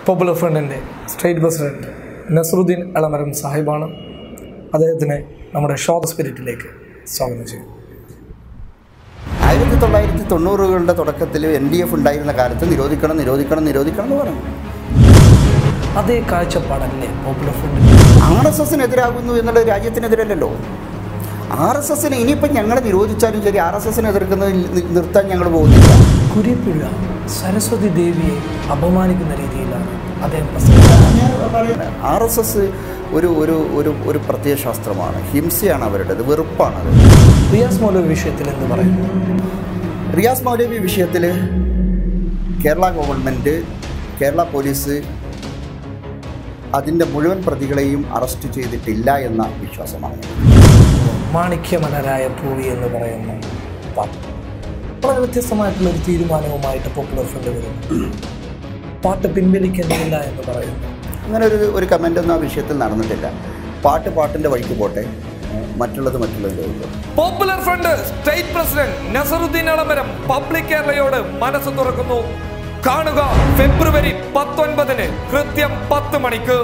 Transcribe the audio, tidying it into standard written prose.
Popular ഫ്രണ്ടിൻ്റെ state president Nasaruddin Elamaram സാഹിബാണ്. അദ്ദേഹത്തിനെ നമ്മുടെ ഷോ ദ സ്പിരിറ്റിലേക്ക് സ്വാഗതം ചെയ്യും. 1990കളുടെ തുടക്കത്തിൽ NDF ഉണ്ടായിരുന്ന കാലത്ത് നിരോധിക്കണം എന്ന് പറഞ്ഞു. അതേ കാഴ്ചപ്പാടല്ലേ പോപ്പുലർ ഫ്രണ്ട്? RSSനെതിരാകുന്നു എന്നുള്ള രാജ്യത്തിനെതിരല്ലല്ലോ. RSSനെ ഇനിയിപ്പം ഞങ്ങൾ നിരോധിച്ചാലും ശരി, RSSനെ എതിർക്കുന്നത് നിർത്താൻ ഞങ്ങൾ പോകുന്നില്ല. കുരിപ്പുഴ സരസ്വതി ദേവിയെ അപമാനിക്കുന്ന രീതിയിലാണ് അദ്ദേഹം RSS ഒരു പ്രത്യയശാസ്ത്രമാണ്, ഹിംസയാണ് അവരുടേത്, വെറുപ്പാണത്. റിയാസ് മൗലവി വിഷയത്തിൽ എന്ന് പറയുന്നു. റിയാസ് മൗലവി വിഷയത്തിൽ കേരള ഗവൺമെൻറ്, കേരള പോലീസ് അതിൻ്റെ മുഴുവൻ പ്രതികളെയും അറസ്റ്റ് ചെയ്തിട്ടില്ല എന്ന വിശ്വാസമാണ്. മാണിക്യമലരായ പൂവി എന്ന് പറയുന്ന വളരെ വ്യത്യസ്തമായിട്ടുള്ളൊരു തീരുമാനവുമായിട്ട് പോപ്പുലർ ഫ്രണ്ട് വരുന്നു. പാട്ട് പിൻവലിക്കുന്നില്ല എന്ന് പറയുന്നു. അങ്ങനെ ഒരു കമൻ്റൊന്നും ആ വിഷയത്തിൽ നടന്നിട്ടില്ല. പാട്ടിൻ്റെ വഴിക്ക് പോട്ടെ, മറ്റുള്ളത് popular front state president Nasaruddin Elamaram public കേരളയോട് മനസ്സ് തുറക്കുന്നു. കാണുക ഫെബ്രുവരി 19 കൃത്യം 10 മണിക്ക്.